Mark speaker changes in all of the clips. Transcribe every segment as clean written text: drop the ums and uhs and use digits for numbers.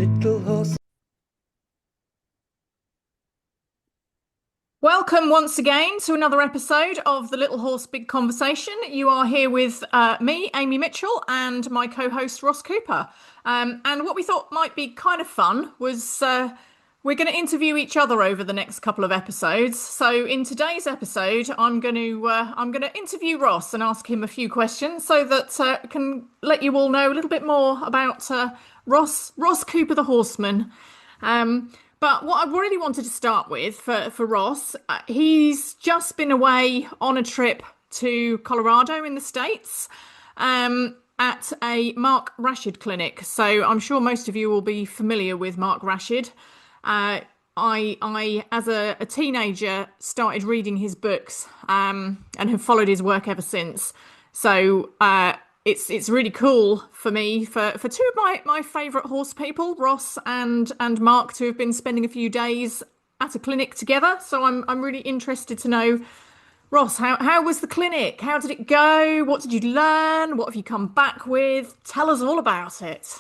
Speaker 1: Little horse.
Speaker 2: Welcome once again to another episode of the Little Horse Big Conversation. You are here with me, Amy Mitchell, and my co-host Ross Cooper. And what we thought might be kind of fun was we're going to interview each other over the next couple of episodes. So in today's episode, I'm going to interview Ross and ask him a few questions so that can let you all know a little bit more about Ross Cooper the Horseman. But what I really wanted to start with for Ross, he's just been away on a trip to Colorado in the States at a Mark Rashid clinic. So I'm sure most of you will be familiar with Mark Rashid. I as a teenager, started reading his books and have followed his work ever since. So it's really cool for me for two of my favourite horse people, Ross and Mark, to have been spending a few days at a clinic together. So I'm really interested to know, Ross, how was the clinic? How did it go? What did you learn? What have you come back with? Tell us all about it.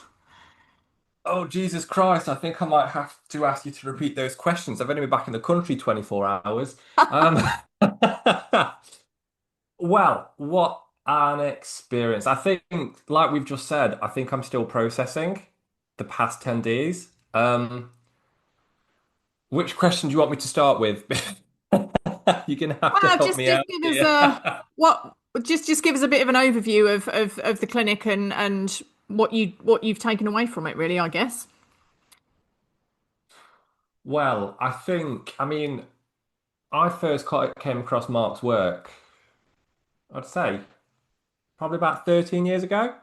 Speaker 1: Oh, Jesus Christ. I think I might have to ask you to repeat those questions. I've only been back in the country 24 hours. Um, well, what an experience. I think, like we've just said, I think I'm still processing the past 10 days. Which question do you want me to start with? You're gonna have to
Speaker 2: Well,
Speaker 1: help
Speaker 2: just
Speaker 1: me
Speaker 2: just
Speaker 1: out
Speaker 2: give us
Speaker 1: here.
Speaker 2: a what just give us a bit of an overview of the clinic and what you've taken away from it, really, I guess.
Speaker 1: Well, I mean, I first came across Mark's work, I'd say, probably about 13 years ago.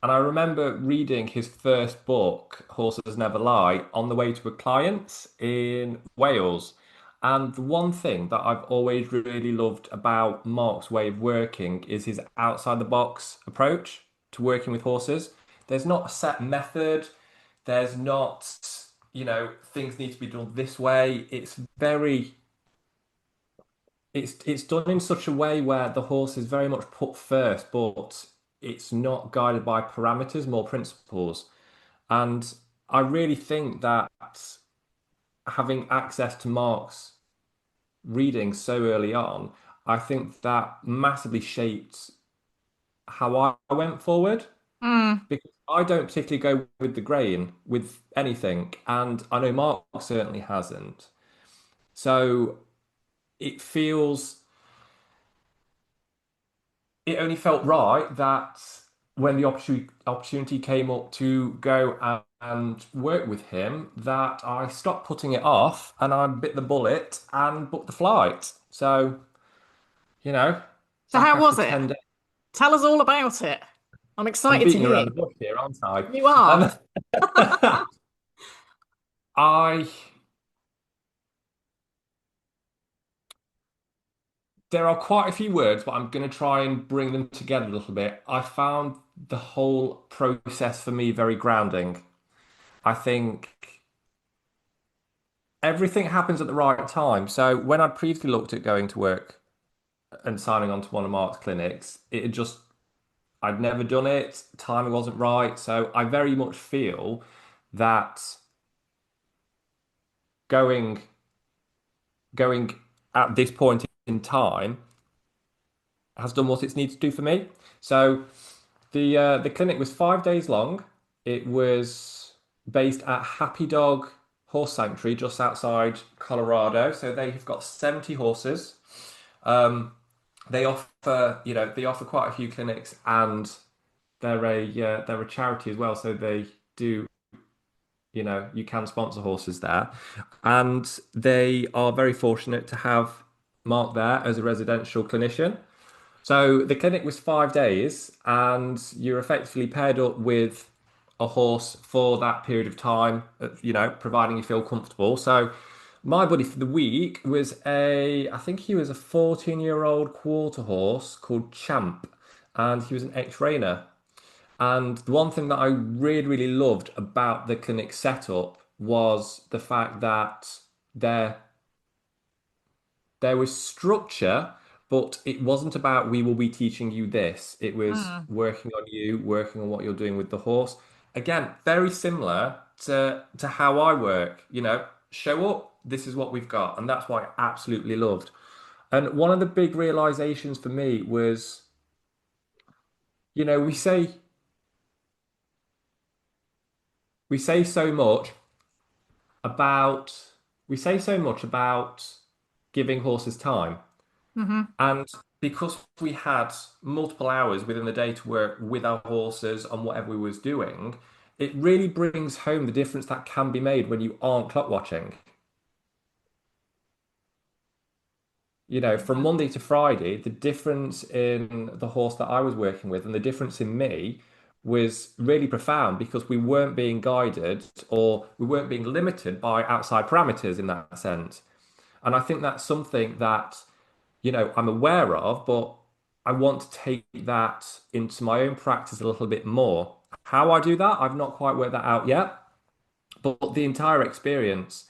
Speaker 1: And I remember reading his first book, Horses Never Lie, on the way to a client in Wales. And the one thing that I've always really loved about Mark's way of working is his outside the box approach to working with horses. There's not a set method, there's not, things need to be done this way. It's done in such a way where the horse is very much put first, but it's not guided by parameters, more principles. And I really think that having access to Mark's reading so early on, I think that massively shaped how I went forward
Speaker 2: Mm.
Speaker 1: because I don't particularly go with the grain with anything, and I know Mark certainly hasn't. So it feels it only felt right that when the opportunity came up to go and work with him, that I stopped putting it off and I bit the bullet and booked the flight. So, you know,
Speaker 2: So
Speaker 1: back
Speaker 2: how
Speaker 1: after
Speaker 2: was it?
Speaker 1: 10 days.
Speaker 2: Tell us all about it. I'm
Speaker 1: I'm
Speaker 2: excited to
Speaker 1: beating
Speaker 2: hear.
Speaker 1: around the bush here, aren't I?
Speaker 2: You are.
Speaker 1: Um, I there are quite a few words, but I'm going to try and bring them together a little bit. I found the whole process for me very grounding. I think everything happens at the right time. So when I'd previously looked at going to work and signing on to one of Mark's clinics, it had just I'd never done it, timing wasn't right. So I very much feel that going going at this point in time has done what it's needed to do for me. So the clinic was 5 days long. It was based at Happy Dog Horse Sanctuary just outside Colorado. So they've got 70 horses. Um, they offer quite a few clinics, and they're a charity as well. So they do, you can sponsor horses there, and they are very fortunate to have Mark there as a residential clinician. So the clinic was 5 days, and you're effectively paired up with a horse for that period of time, providing you feel comfortable. So my buddy for the week was I think he was a 14-year-old quarter horse called Champ, and he was an ex-reiner. And the one thing that I really, really loved about the clinic setup was the fact that there there was structure, but it wasn't about we will be teaching you this. It was
Speaker 2: Mm.
Speaker 1: working on you, working on what you're doing with the horse. Again, very similar. to how I work. Show up. This is what we've got, and that's what I absolutely loved. And one of the big realizations for me was, you know, we say so much about we say so much about giving horses time,
Speaker 2: Hmm.
Speaker 1: and because we had multiple hours within the day to work with our horses on whatever we was doing, it really brings home the difference that can be made when you aren't clock watching. From Monday to Friday, the difference in the horse that I was working with and the difference in me was really profound because we weren't being guided or we weren't being limited by outside parameters in that sense. And I think that's something that, I'm aware of, but I want to take that into my own practice a little bit more. How I do that, I've not quite worked that out yet, but the entire experience.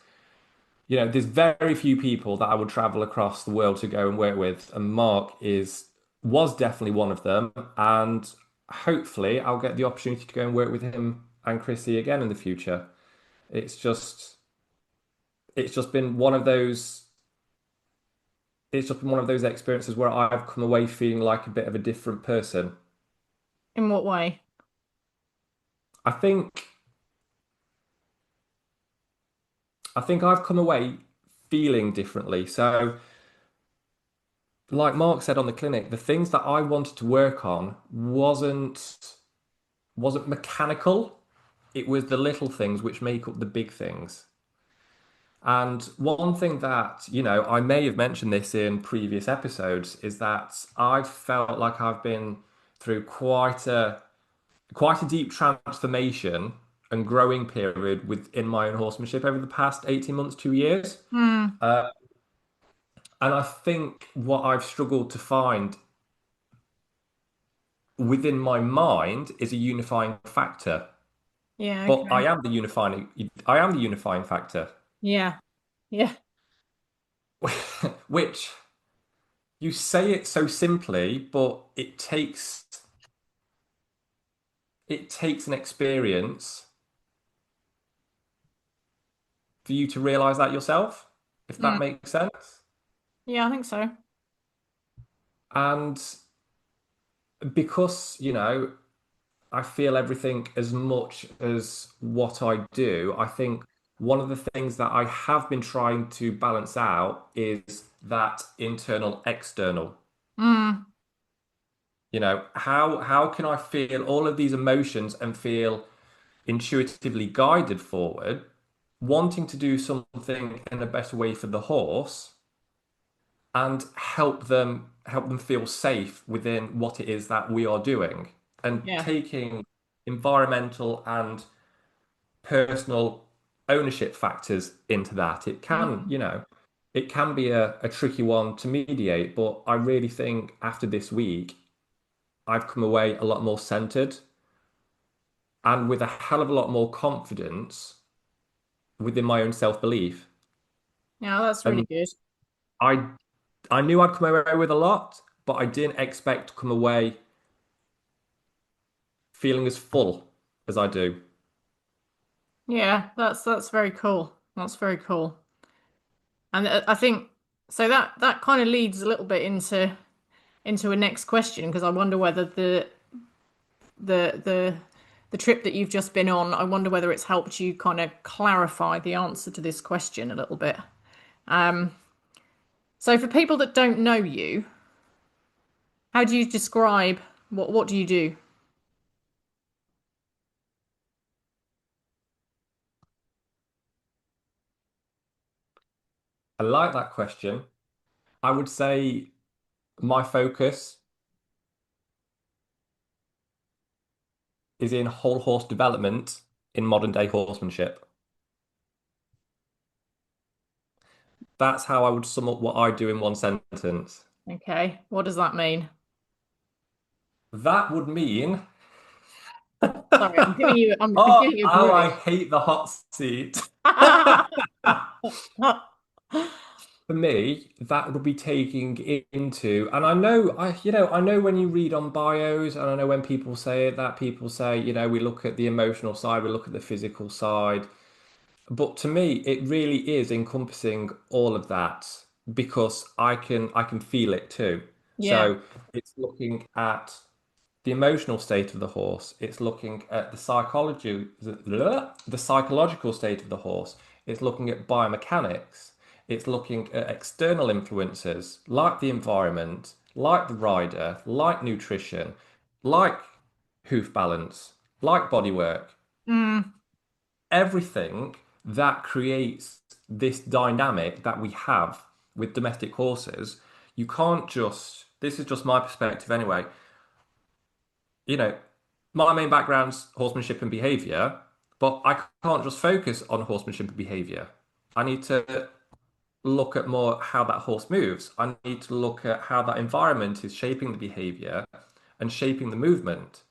Speaker 1: There's very few people that I would travel across the world to go and work with, and Mark was definitely one of them. And hopefully, I'll get the opportunity to go and work with him and Chrissy again in the future. It's just, it's just been one of those, it's just been one of those experiences where I've come away feeling like a bit of a different person.
Speaker 2: In what way?
Speaker 1: I think, I think I've come away feeling differently. So, like Mark said on the clinic, the things that I wanted to work on wasn't mechanical. It was the little things which make up the big things. And one thing that, I may have mentioned this in previous episodes, is that I've felt like I've been through quite a deep transformation and growing period within my own horsemanship over the past 18 months, 2 years.
Speaker 2: Hmm.
Speaker 1: And I think what I've struggled to find within my mind is a unifying factor.
Speaker 2: Yeah,
Speaker 1: But
Speaker 2: okay.
Speaker 1: I am the unifying factor,
Speaker 2: Yeah. Yeah.
Speaker 1: which you say it so simply, but it takes an experience for you to realize that yourself, if that
Speaker 2: Mm.
Speaker 1: makes sense.
Speaker 2: Yeah, I think so.
Speaker 1: And because, I feel everything as much as what I do, I think one of the things that I have been trying to balance out is that internal external.
Speaker 2: Mm.
Speaker 1: How can I feel all of these emotions and feel intuitively guided forward, wanting to do something in a better way for the horse and help them feel safe within what it is that we are doing and
Speaker 2: Yeah.
Speaker 1: taking environmental and personal ownership factors into that.
Speaker 2: Mm.
Speaker 1: It can be a tricky one to mediate, but I really think after this week, I've come away a lot more centered and with a hell of a lot more confidence within my own self-belief.
Speaker 2: Yeah, that's really
Speaker 1: And
Speaker 2: good.
Speaker 1: I I knew I'd come away with a lot, but I didn't expect to come away feeling as full as I do.
Speaker 2: Yeah, that's very cool. That's very cool. And I think so that kind of leads a little bit into a next question because I wonder whether the the the trip that you've just been on, I wonder whether it's helped you kind of clarify the answer to this question a little bit. Um, so for people that don't know you, how do you describe what do you do?
Speaker 1: I like that question. I would say my focus is in whole horse development in modern day horsemanship. That's how I would sum up what I do in one sentence.
Speaker 2: Okay, what does that mean?
Speaker 1: That would mean,
Speaker 2: Sorry, I'm
Speaker 1: oh,
Speaker 2: giving you a
Speaker 1: I
Speaker 2: grill.
Speaker 1: hate the hot seat. For me, that would be taking into, and I know, I know when you read on bios, and I know when people say it, that people say, we look at the emotional side, we look at the physical side. But to me, it really is encompassing all of that because I can feel it too.
Speaker 2: Yeah.
Speaker 1: So it's looking at the emotional state of the horse. It's looking at the psychological state of the horse. It's looking at biomechanics. It's looking at external influences like the environment, like the rider, like nutrition, like hoof balance, like bodywork,
Speaker 2: Mm,
Speaker 1: everything that creates this dynamic that we have with domestic horses. You can't just, this is just my perspective anyway, you know, my main background's horsemanship and behavior, but I can't just focus on horsemanship and behavior. I need to look at more how that horse moves. I need to look at how that environment is shaping the behavior and shaping the movement.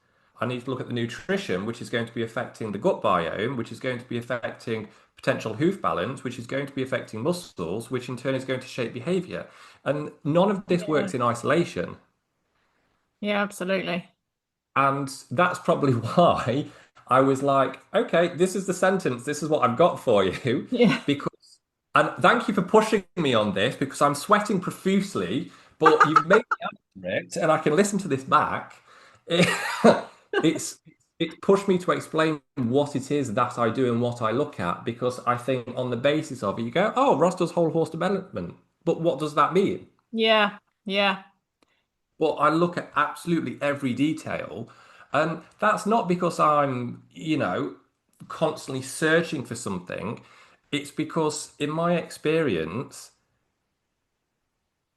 Speaker 1: I need to look at the nutrition, which is going to be affecting the gut biome, which is going to be affecting potential hoof balance, which is going to be affecting muscles, which in turn is going to shape behavior. And none of this
Speaker 2: yeah.
Speaker 1: works in isolation.
Speaker 2: Yeah, absolutely.
Speaker 1: And that's probably why I was like, okay, this is the sentence. This is what I've got for you.
Speaker 2: Yeah.
Speaker 1: Because, and thank you for pushing me on this because I'm sweating profusely, but you've made me answer it and I can listen to this back. It- it's it's pushed me to explain what it is that I do and what I look at because I think on the basis of it, you go, oh, Ross does whole horse development. But what does that mean?
Speaker 2: Yeah. Yeah.
Speaker 1: Well, I look at absolutely every detail, and that's not because I'm, constantly searching for something. It's because, in my experience,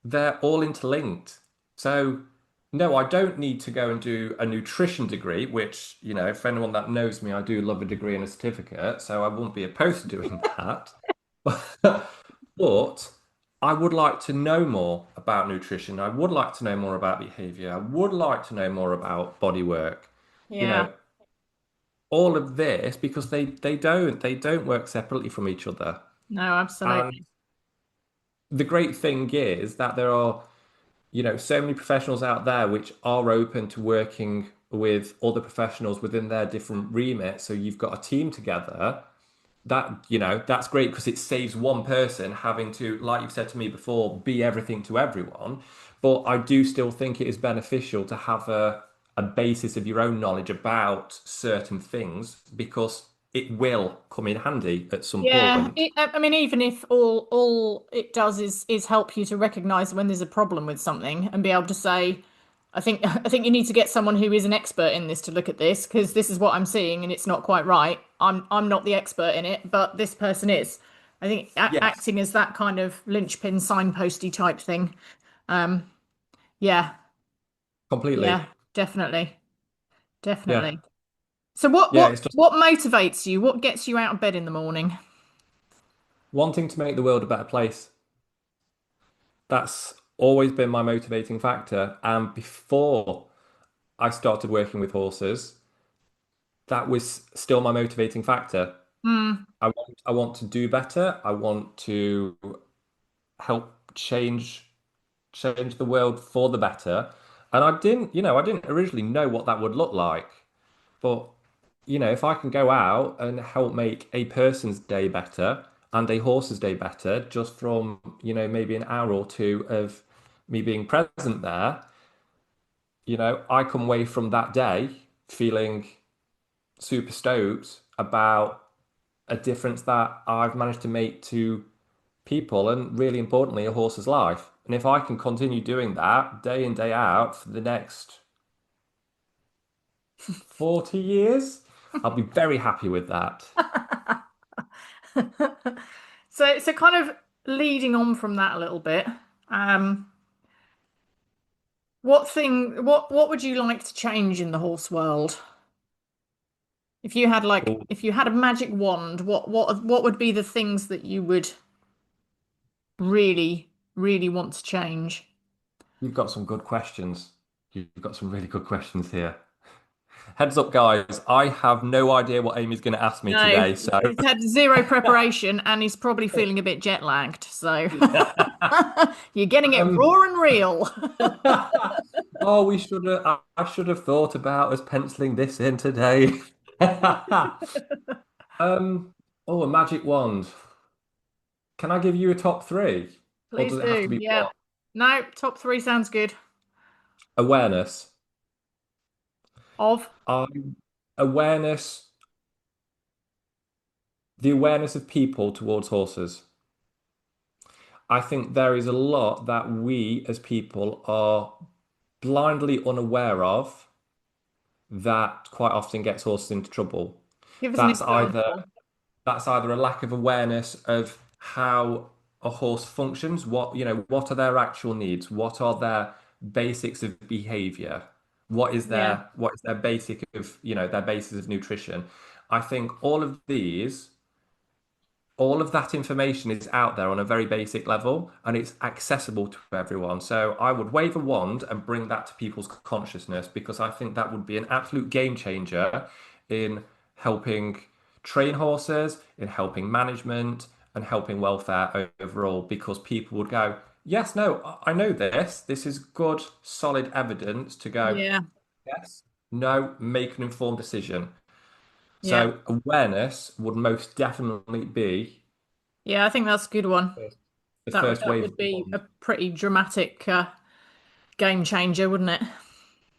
Speaker 1: they're all interlinked. So, no, I don't need to go and do a nutrition degree, which, for anyone that knows me, I do love a degree and a certificate, so I wouldn't be opposed to doing that. But I would like to know more about nutrition. I would like to know more about behavior. I would like to know more about body work. You
Speaker 2: Yeah.
Speaker 1: know, all of this because they don't work separately from each other.
Speaker 2: No,
Speaker 1: And
Speaker 2: absolutely.
Speaker 1: the great thing is that there are, so many professionals out there which are open to working with other professionals within their different remit. So you've got a team together that's great because it saves one person having to, like you've said to me before, be everything to everyone. But I do still think it is beneficial to have a basis of your own knowledge about certain things because it will come in handy at some
Speaker 2: Yeah,
Speaker 1: point.
Speaker 2: I mean, even if all it does is help you to recognize when there's a problem with something and be able to say, I think you need to get someone who is an expert in this to look at this because this is what I'm seeing and it's not quite right. I'm not the expert in it, but this person is. I think
Speaker 1: Yes,
Speaker 2: acting as that kind of linchpin signposty type thing. Um, yeah,
Speaker 1: completely.
Speaker 2: yeah, definitely,
Speaker 1: Yeah.
Speaker 2: definitely. So what
Speaker 1: Yeah,
Speaker 2: what
Speaker 1: it's just
Speaker 2: what motivates you? What gets you out of bed in the morning?
Speaker 1: wanting to make the world a better place. That's always been my motivating factor. And before I started working with horses, that was still my motivating factor.
Speaker 2: Hmm.
Speaker 1: I want to do better. I want to help change the world for the better. And I didn't originally know what that would look like. But, if I can go out and help make a person's day better and a horse's day better just from, maybe an hour or two of me being present there, I come away from that day feeling super stoked about a difference that I've managed to make to people and really importantly, a horse's life. And if I can continue doing that day in, day out for the next 40 years, I'll be very happy with that.
Speaker 2: So kind of leading on from that a little bit, um, what would you like to change in the horse world?
Speaker 1: Oh,
Speaker 2: If you had a magic wand, what would be the things that you would really want to change?
Speaker 1: you've got some good questions. You've got some really good questions here. Heads up, guys, I have no idea what Amy's going to ask me
Speaker 2: No,
Speaker 1: today, so
Speaker 2: he's had zero preparation and he's probably feeling a bit jet lagged. So you're getting it
Speaker 1: um,
Speaker 2: raw and real.
Speaker 1: oh, we should have. I should have thought about us penciling this in today. Um, oh, a magic wand. Can I give you a top three, or
Speaker 2: Please
Speaker 1: does it have to
Speaker 2: do.
Speaker 1: be
Speaker 2: Yeah.
Speaker 1: one?
Speaker 2: No, top three sounds good.
Speaker 1: Awareness.
Speaker 2: Of.
Speaker 1: Awareness, the awareness of people towards horses. I think there is a lot that we as people are blindly unaware of that quite often gets horses into trouble.
Speaker 2: Give us an
Speaker 1: That's either
Speaker 2: example.
Speaker 1: that's either a lack of awareness of how a horse functions, what are their actual needs, what are their basics of behavior,
Speaker 2: Yeah.
Speaker 1: what is their basic of, their basis of nutrition. I think all of that information is out there on a very basic level and it's accessible to everyone. So I would wave a wand and bring that to people's consciousness because I think that would be an absolute game changer in helping train horses, in helping management, and helping welfare overall because people would go, yes, no, I know this. This is good, solid evidence to go,
Speaker 2: Yeah.
Speaker 1: yes, no, make an informed decision.
Speaker 2: Yeah.
Speaker 1: So awareness would most definitely be
Speaker 2: Yeah, I think that's a good one.
Speaker 1: first- the
Speaker 2: That
Speaker 1: first
Speaker 2: that
Speaker 1: wave
Speaker 2: would
Speaker 1: of the
Speaker 2: be a
Speaker 1: bond.
Speaker 2: pretty dramatic game changer, wouldn't it?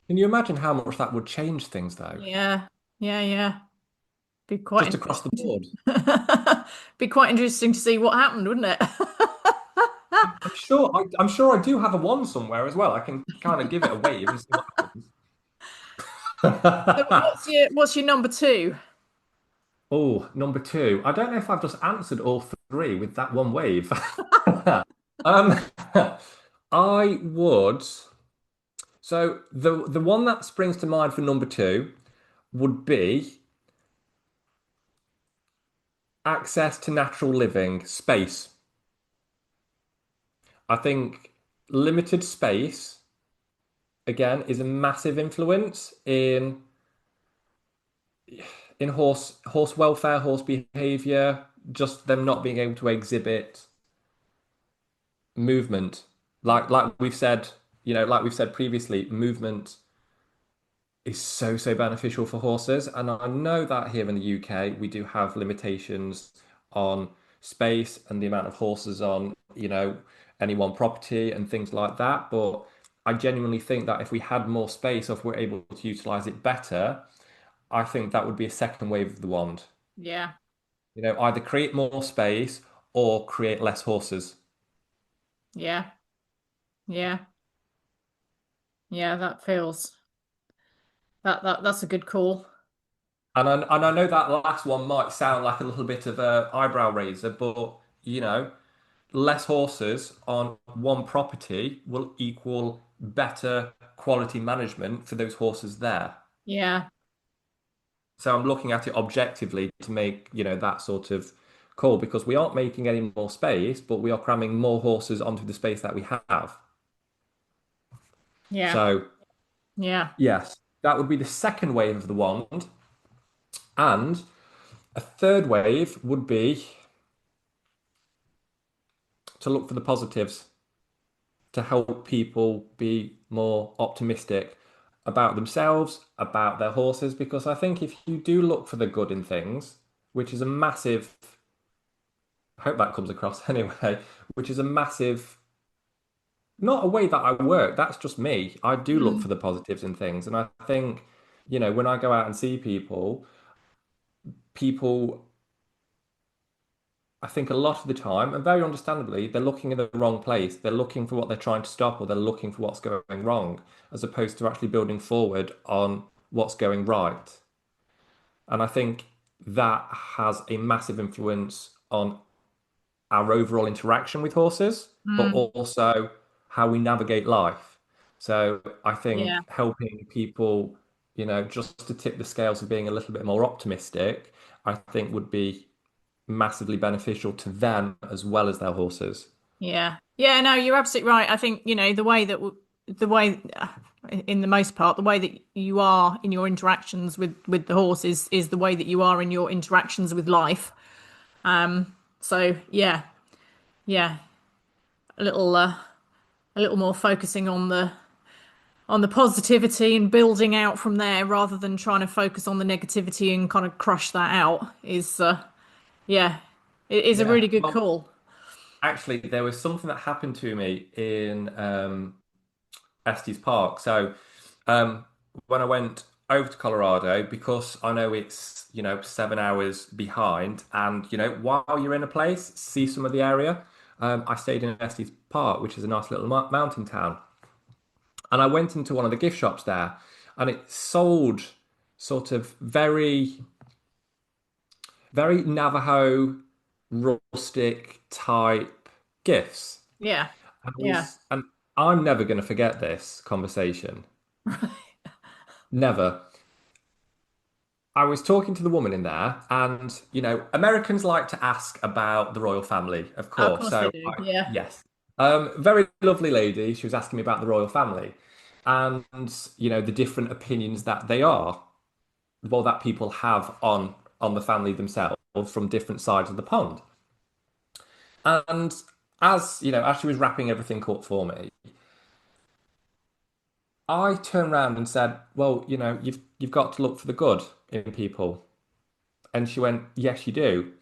Speaker 1: Can you imagine how much that would change things, though?
Speaker 2: Yeah. Yeah, yeah. Be quite
Speaker 1: Just across the
Speaker 2: interesting
Speaker 1: board.
Speaker 2: to be quite interesting to see what happened, wouldn't it?
Speaker 1: I'm sure I do have a wand somewhere as well. I can kind of give it a wave and see what
Speaker 2: So
Speaker 1: happens.
Speaker 2: what's your number two?
Speaker 1: Oh, number two. I don't know if I've just answered all three with that one wave. Um, I would. So the one that springs to mind for number two would be access to natural living space. I think limited space again is a massive influence in horse welfare, horse behavior, just them not being able to exhibit movement. Like we've said previously, movement is so beneficial for horses. And I know that here in the UK we do have limitations on space and the amount of horses on, any one property and things like that. But I genuinely think that if we had more space, or if we're able to utilize it better, I think that would be a second wave of the wand.
Speaker 2: Yeah.
Speaker 1: Either create more space or create less horses.
Speaker 2: Yeah. Yeah. Yeah, that feels that's a good call.
Speaker 1: And I know that last one might sound like a little bit of a eyebrow raiser, but less horses on one property will equal better quality management for those horses there.
Speaker 2: Yeah.
Speaker 1: So I'm looking at it objectively to make, that sort of call because we aren't making any more space, but we are cramming more horses onto the space that we have.
Speaker 2: Yeah.
Speaker 1: So
Speaker 2: Yeah.
Speaker 1: yes, that would be the second wave of the wand. And a third wave would be to look for the positives, to help people be more optimistic about themselves, about their horses, because I think if you do look for the good in things, which is a massive, I hope that comes across anyway, which is a massive, not a way that I work, that's just me. I do look for
Speaker 2: Mm.
Speaker 1: the positives in things. And I think, when I go out and see people I think a lot of the time, and very understandably, they're looking in the wrong place. They're looking for what they're trying to stop, or they're looking for what's going wrong, as opposed to actually building forward on what's going right. And I think that has a massive influence on our overall interaction with horses, but
Speaker 2: Mm.
Speaker 1: also how we navigate life. So I
Speaker 2: Yeah.
Speaker 1: think helping people, just to tip the scales of being a little bit more optimistic, I think would be massively beneficial to them as well as their horses.
Speaker 2: Yeah. Yeah, no, you're absolutely right. I think, the way in the most part, the way that you are in your interactions with the horse is the way that you are in your interactions with life. So yeah, yeah, a little a little more focusing on the positivity and building out from there rather than trying to focus on the negativity and kind of crush that out is yeah, it is a
Speaker 1: Yeah.
Speaker 2: really good
Speaker 1: Well,
Speaker 2: call.
Speaker 1: actually, there was something that happened to me in Estes Park. So, um, when I went over to Colorado, because I know it's, 7 hours behind, and, while you're in a place, see some of the area. I stayed in Estes Park, which is a nice little mountain town. And I went into one of the gift shops there, and it sold sort of very, very Navajo rustic type gifts.
Speaker 2: Yeah, yeah.
Speaker 1: And I'm never going to forget this conversation. Never. I was talking to the woman in there, and Americans like to ask about the royal family, of
Speaker 2: Of
Speaker 1: course.
Speaker 2: course they
Speaker 1: So,
Speaker 2: do. Yeah.
Speaker 1: yes, very lovely lady. She was asking me about the royal family, and the different opinions that they are, well, that people have on the family themselves from different sides of the pond. And as she was wrapping everything up for me, I turned around and said, "Well, you've got to look for the good in people." And she went, "Yes, you do."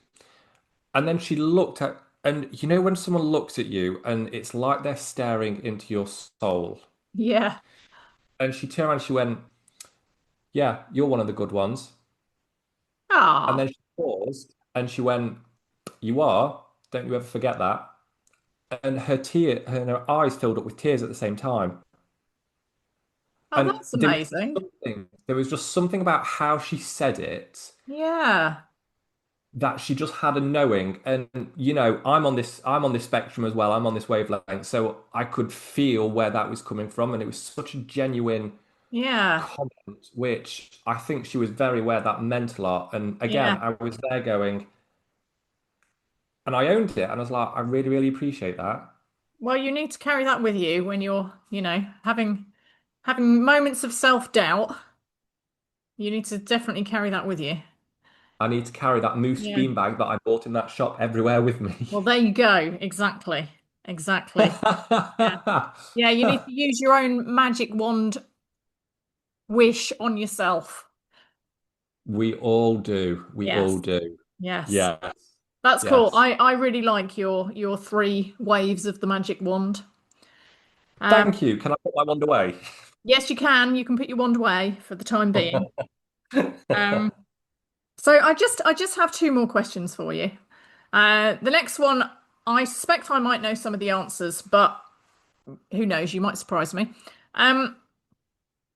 Speaker 1: And then she looked at, and when someone looks at you and it's like they're staring into your soul.
Speaker 2: Yeah.
Speaker 1: And she turned around and she went, "Yeah, you're one of the good ones." And
Speaker 2: Ah,
Speaker 1: then she paused and she went, "You are. Don't you ever forget that." And her eyes filled up with tears at the same time.
Speaker 2: oh,
Speaker 1: And
Speaker 2: that's amazing.
Speaker 1: there was just something about how she said it
Speaker 2: Yeah.
Speaker 1: that she just had a knowing. And I'm on this spectrum as well. I'm on this wavelength, so I could feel where that was coming from, and it was such a genuine
Speaker 2: Yeah.
Speaker 1: comment, which I think she was very aware that meant a lot. And again,
Speaker 2: Yeah.
Speaker 1: I was there going, and I owned it, and I was like, I really, really appreciate that.
Speaker 2: Well, you need to carry that with you when you're, having moments of self-doubt. You need to definitely carry that with you.
Speaker 1: I need to carry that moose
Speaker 2: Yeah.
Speaker 1: beanbag that I bought in that shop everywhere with me.
Speaker 2: Well, there you go. Exactly. Exactly. Yeah. Yeah, you need to use your own magic wand wish on yourself.
Speaker 1: We all do. We all
Speaker 2: Yes.
Speaker 1: do.
Speaker 2: Yes.
Speaker 1: Yes.
Speaker 2: That's cool.
Speaker 1: Yes.
Speaker 2: I really like your three waves of the magic wand.
Speaker 1: Thank you. Can I put my wand away?
Speaker 2: Yes, you can. You can put your wand away for the time being. Um, so I just have two more questions for you. The next one, I suspect I might know some of the answers, but who knows? You might surprise me. Um,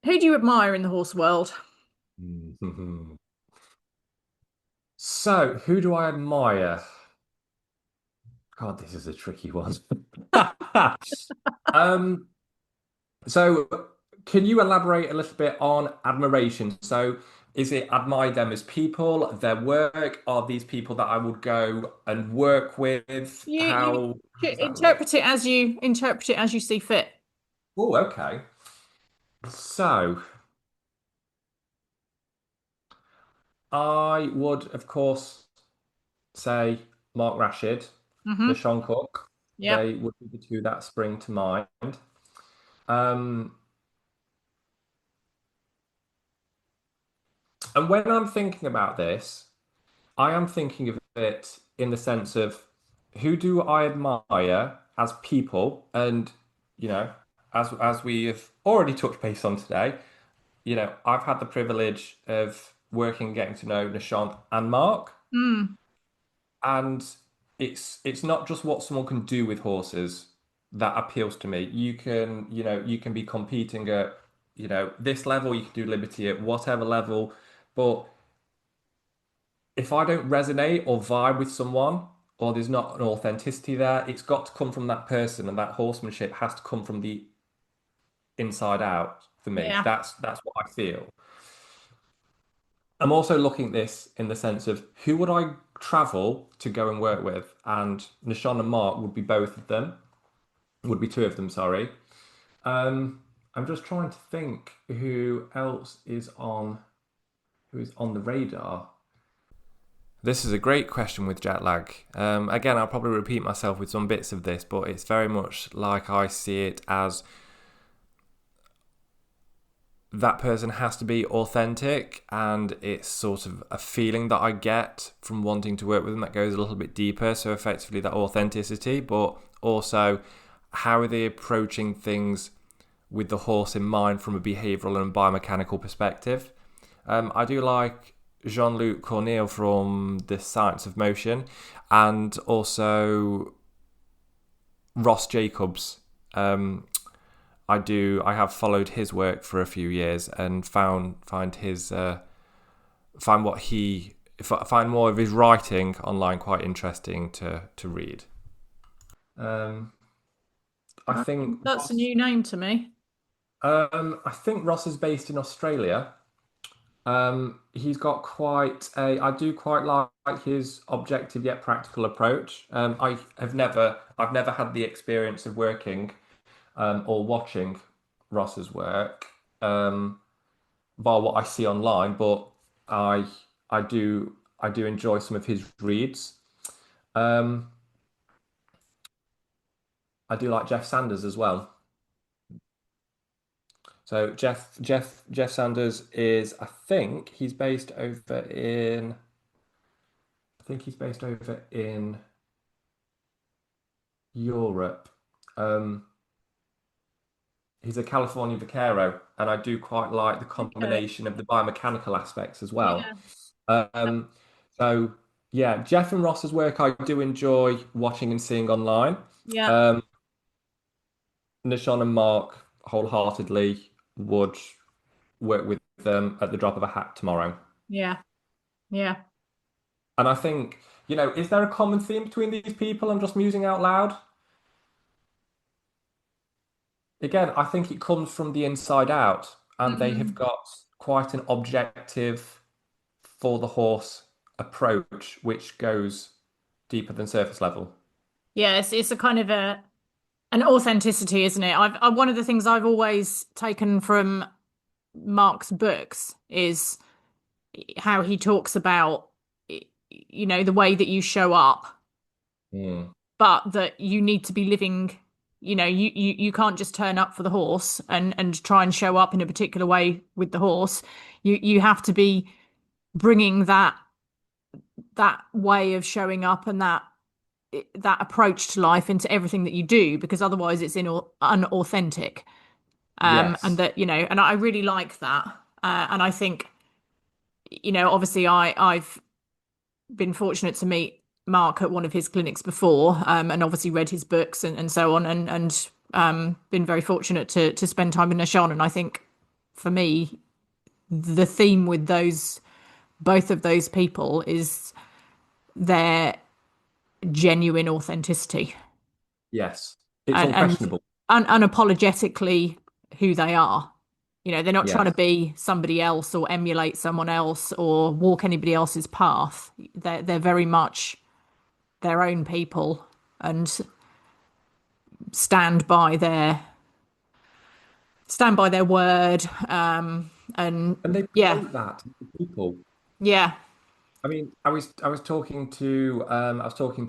Speaker 2: who do you admire in the horse world?
Speaker 1: So, who do I admire? God, this is a tricky one. Um, so can you elaborate a little bit on admiration? So, is it admire them as people, their work? Are these people that I would go and work with?
Speaker 2: You
Speaker 1: How
Speaker 2: should
Speaker 1: does that look?
Speaker 2: interpret it as you see fit.
Speaker 1: Oh, okay. So, I would, of course, say Mark Rashid,
Speaker 2: Mm-hmm.
Speaker 1: Nishan Cook.
Speaker 2: Yep.
Speaker 1: They would be the two that spring to mind. Um, and when I'm thinking about this, I am thinking of it in the sense of who do I admire as people, and you know, as we have already touched base on today, I've had the privilege of working and getting to know Nishant and Mark,
Speaker 2: Mm.
Speaker 1: and it's not just what someone can do with horses that appeals to me. You can be competing at, this level, you can do Liberty at whatever level, but if I don't resonate or vibe with someone, or there's not an authenticity there, it's got to come from that person, and that horsemanship has to come from the inside out for me.
Speaker 2: Yeah.
Speaker 1: That's what I feel. I'm also looking at this in the sense of who would I travel to go and work with, and Nishan and Mark would be both of them, would be two of them, sorry. I'm just trying to think who is on the radar. This is a great question with jet lag. Again, I'll probably repeat myself with some bits of this, but it's very much like I see it as that person has to be authentic, and it's sort of a feeling that I get from wanting to work with them that goes a little bit deeper. So effectively that authenticity, but also how are they approaching things with the horse in mind from a behavioural and biomechanical perspective. I do like Jean-Luc Cornille from The Science of Motion, and also Ross Jacobs. I have followed his work for a few years and find more of his writing online quite interesting to read. I think
Speaker 2: That's a new name to me.
Speaker 1: I think Ross is based in Australia. He's got I do quite like his objective yet practical approach. I've never had the experience of working or watching Ross's work via what I see online, but I I do enjoy some of his reads. Um, I do like Jeff Sanders as well. So Jeff Sanders is I think he's based over in Europe. Um, he's a California vaquero, and I do quite like the
Speaker 2: Okay.
Speaker 1: combination of the biomechanical aspects as well.
Speaker 2: Yeah.
Speaker 1: Um, so yeah, Jeff and Ross's work I do enjoy watching and seeing online.
Speaker 2: Yeah.
Speaker 1: Um, Nishon and Mark wholeheartedly would work with them at the drop of a hat tomorrow.
Speaker 2: Yeah. Yeah.
Speaker 1: And I think, is there a common theme between these people? I'm just musing out loud. Again, I think it comes from the inside out, and they have
Speaker 2: Mm.
Speaker 1: got quite an objective for the horse approach, which goes deeper than surface level.
Speaker 2: Yeah, it's a kind of an authenticity, isn't it? one of the things I've always taken from Mark's books is how he talks about, the way that you show up,
Speaker 1: Hmm.
Speaker 2: but that you need to be living, you can't just turn up for the horse and try and show up in a particular way with the horse. You have to be bringing that way of showing up and that approach to life into everything that you do, because otherwise it's unauthentic. And
Speaker 1: Yes.
Speaker 2: that, and I really like that. And I think, obviously I've been fortunate to meet Mark at one of his clinics before, and obviously read his books and so on, and been very fortunate to spend time with Nashan. And I think for me, the theme with both of those people is their genuine authenticity
Speaker 1: Yes. It's
Speaker 2: and
Speaker 1: unquestionable.
Speaker 2: unapologetically who they are. They're not trying to
Speaker 1: Yes.
Speaker 2: be somebody else or emulate someone else or walk anybody else's path. They're very much their own people and stand by their word. And
Speaker 1: And they
Speaker 2: yeah,
Speaker 1: promote that to people.
Speaker 2: yeah,
Speaker 1: I mean, I was talking to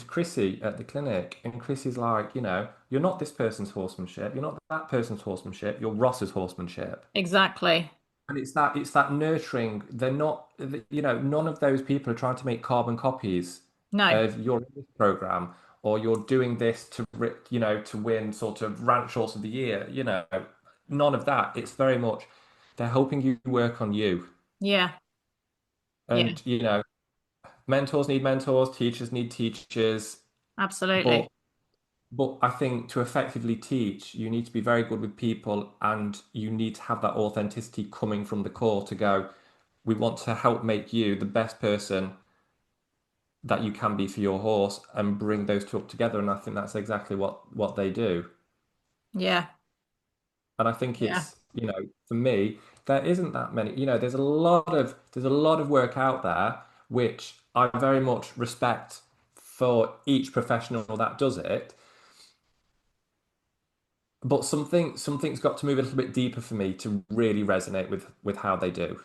Speaker 1: Chrissy at the clinic, and Chrissy's like, you're not this person's horsemanship, you're not that person's horsemanship, you're Ross's horsemanship.
Speaker 2: exactly.
Speaker 1: And it's that nurturing. They're not, none of those people are trying to make carbon copies
Speaker 2: No,
Speaker 1: of your in this program, or you're doing this to win sort of ranch horse of the year. None of that. It's very much they're helping you work on you,
Speaker 2: yeah, yeah,
Speaker 1: and mentors need mentors, teachers need teachers, but
Speaker 2: absolutely.
Speaker 1: I think to effectively teach, you need to be very good with people, and you need to have that authenticity coming from the core to go, we want to help make you the best person that you can be for your horse and bring those two up together. And I think that's exactly what they do.
Speaker 2: Yeah,
Speaker 1: And I think
Speaker 2: yeah,
Speaker 1: for me, there isn't that many, there's a lot of work out there, which I very much respect for each professional that does it. but something's got to move a little bit deeper for me to really resonate with how they do.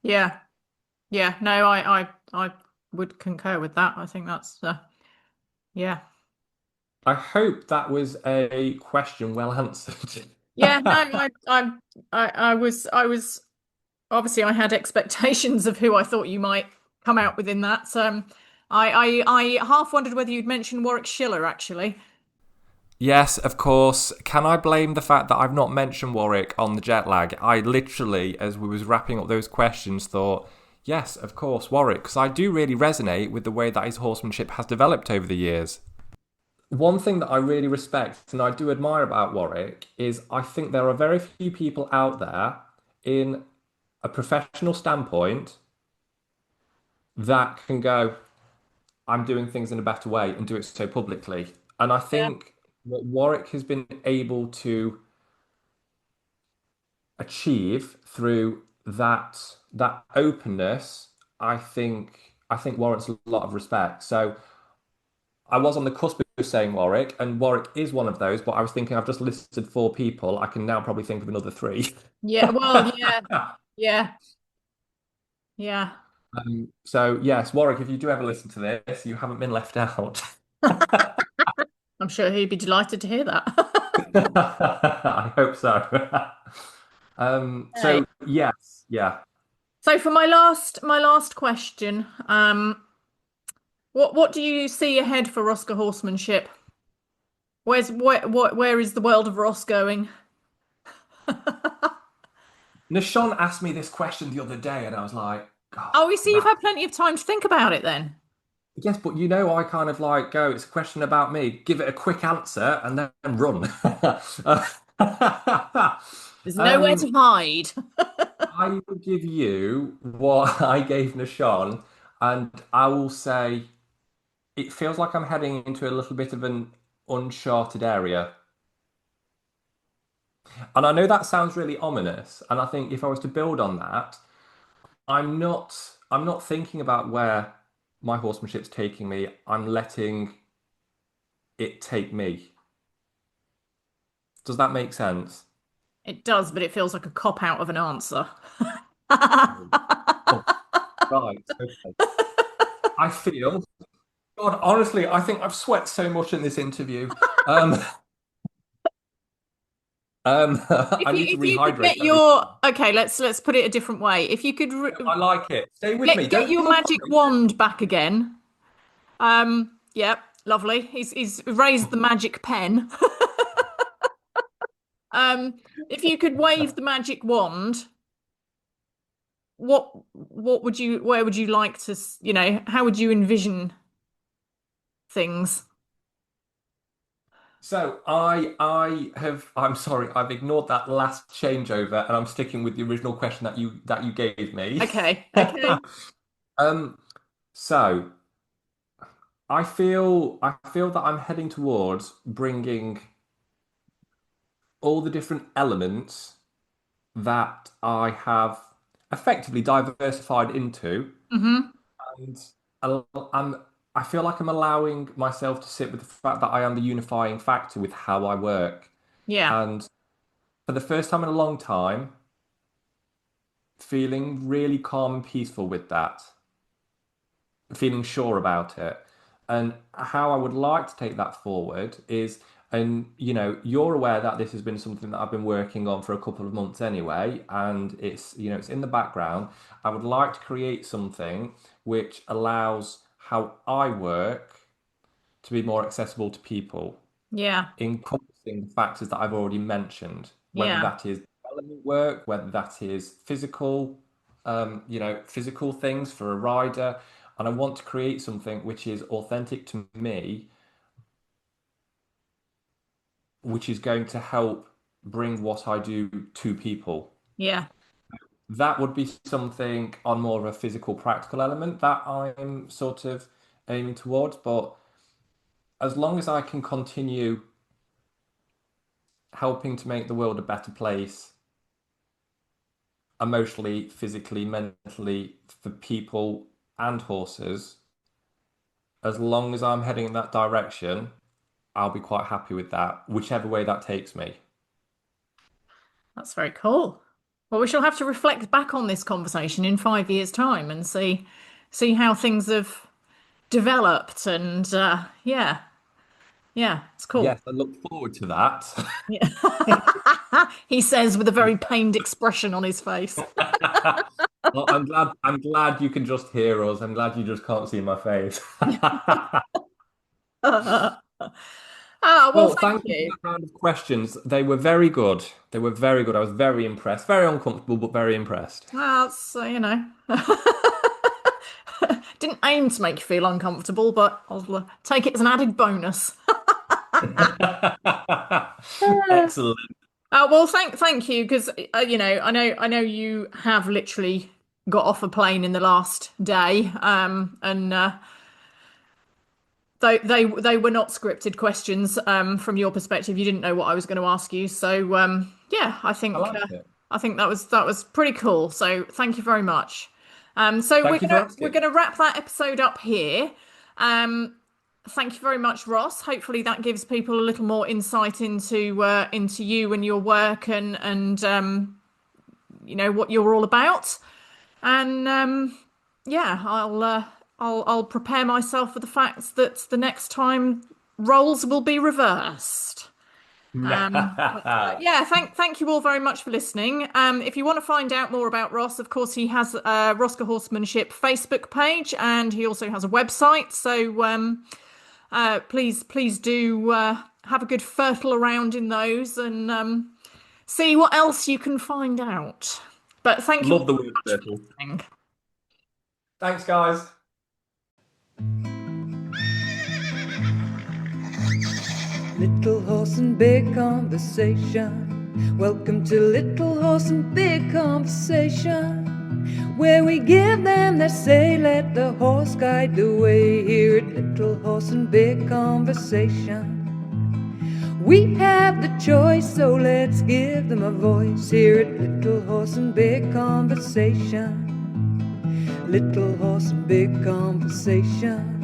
Speaker 2: Yeah. Yeah. No, I would concur with that. I think that's yeah.
Speaker 1: I hope that was a question well answered.
Speaker 2: Yeah, no, I was obviously I had expectations of who I thought you might come out within that. So I half wondered whether you'd mention Warwick Schiller actually.
Speaker 1: Yes, of course. Can I blame the fact that I've not mentioned Warwick on the jet lag? I literally, as we was wrapping up those questions, thought, yes, of course, Warwick, because I do really resonate with the way that his horsemanship has developed over the years. One thing that I really respect and I do admire about Warwick is I think there are very few people out there in a professional standpoint that can go, I'm doing things in a better way and do it so publicly. And I
Speaker 2: Yeah.
Speaker 1: think what Warwick has been able to achieve through that openness, I think warrants a lot of respect. So I was on the cusp of saying Warwick, and Warwick is one of those, but I was thinking I've just listed four people. I can now probably think of another three.
Speaker 2: Yeah, well, yeah, yeah, yeah.
Speaker 1: So yes, Warwick, if you do ever listen to this, you haven't been left out.
Speaker 2: I'm sure he'd be delighted to hear that.
Speaker 1: I hope so.
Speaker 2: Okay.
Speaker 1: So yes, yeah.
Speaker 2: So for my last question, what do you see ahead for Roscoe horsemanship? Where is the world of Ross going?
Speaker 1: Nishon asked me this question the other day, and I was like, God,
Speaker 2: Oh, you see, you've
Speaker 1: that.
Speaker 2: had plenty of time to think about it then.
Speaker 1: Yes, but I kind of like go, it's a question about me, give it a quick answer, and then run.
Speaker 2: There's nowhere
Speaker 1: Um,
Speaker 2: to hide.
Speaker 1: I will give you what I gave Nishon, and I will say it feels like I'm heading into a little bit of an uncharted area. And I know that sounds really ominous, and I think if I was to build on that, I'm not thinking about where my horsemanship's taking me. I'm letting it take me. Does that make sense?
Speaker 2: It does, but it feels like a cop out of an answer.
Speaker 1: Oh, right. Okay. I feel, God, honestly, I think I've sweat so much in this interview. Um,
Speaker 2: If
Speaker 1: I
Speaker 2: you
Speaker 1: need to
Speaker 2: if you could
Speaker 1: rehydrate
Speaker 2: get
Speaker 1: every
Speaker 2: your
Speaker 1: time.
Speaker 2: okay, let's put it a different way. If you could
Speaker 1: I like it. Stay with me.
Speaker 2: get
Speaker 1: Don't
Speaker 2: your
Speaker 1: give up on
Speaker 2: magic
Speaker 1: me.
Speaker 2: wand back again. Yep, lovely. He's raised the magic pen. Um, if you could wave the magic wand, what would you where would you like to, how would you envision things?
Speaker 1: So I'm sorry, I've ignored that last changeover and I'm sticking with the original question that you gave me.
Speaker 2: Okay, okay.
Speaker 1: Um, so I feel that I'm heading towards bringing all the different elements that I have effectively diversified into,
Speaker 2: Hmm.
Speaker 1: and I'm I feel like I'm allowing myself to sit with the fact that I am the unifying factor with how I work.
Speaker 2: Yeah,
Speaker 1: And for the first time in a long time, feeling really calm and peaceful with that, feeling sure about it. And how I would like to take that forward is, and you're aware that this has been something that I've been working on for a couple of months anyway, and it's in the background. I would like to create something which allows how I work to be more accessible to people,
Speaker 2: yeah,
Speaker 1: encompassing the factors that I've already mentioned, whether
Speaker 2: yeah,
Speaker 1: that is development work, whether that is physical things for a rider. And I want to create something which is authentic to me, which is going to help bring what I do to people.
Speaker 2: yeah,
Speaker 1: That would be something on more of a physical, practical element that I'm sort of aiming towards. But as long as I can continue helping to make the world a better place emotionally, physically, mentally for people and horses, as long as I'm heading in that direction, I'll be quite happy with that, whichever way that takes me.
Speaker 2: That's very cool. Well, we shall have to reflect back on this conversation in 5 years' time and see how things have developed. And yeah, yeah, it's cool.
Speaker 1: Yes, I look forward to that.
Speaker 2: Yeah. He says with a very pained expression on his face.
Speaker 1: Well, I'm glad you can just hear us. I'm glad you just can't see my face.
Speaker 2: Well,
Speaker 1: Well,
Speaker 2: thank
Speaker 1: thank you for
Speaker 2: you.
Speaker 1: that round of questions. They were very good. They were very good. I was very impressed. Very uncomfortable, but very impressed.
Speaker 2: Well, it's, didn't aim to make you feel uncomfortable, but I'll take it as an added bonus.
Speaker 1: Excellent.
Speaker 2: Well, thank you because I know you have literally got off a plane in the last day, and they were not scripted questions from your perspective. You didn't know what I was going to ask you, so yeah, I
Speaker 1: I
Speaker 2: think
Speaker 1: liked it.
Speaker 2: I think that was pretty cool. So thank you very much. So we're
Speaker 1: Thank you for
Speaker 2: gonna we're
Speaker 1: asking.
Speaker 2: gonna wrap that episode up here. Um, Thank you very much, Ross. Hopefully that gives people a little more insight into you and your work and what you're all about. And yeah, I'll prepare myself for the fact that the next time roles will be reversed. Yeah, thank you all very much for listening. If you want to find out more about Ross, of course, he has a Roscoe Horsemanship Facebook page and he also has a website. So please do have a good fertile around in those and see what else you can find out. But thank you all
Speaker 1: Love the
Speaker 2: very
Speaker 1: word
Speaker 2: much for
Speaker 1: turtle.
Speaker 2: listening.
Speaker 1: Thanks, guys.
Speaker 3: Little Horse and Big Conversation. Welcome to Little Horse and Big Conversation, where we give them their say, let the horse guide the way. Here at Little Horse and Big Conversation, we have the choice, so let's give them a voice. Here at Little Horse and Big Conversation, Little Horse and Big Conversation.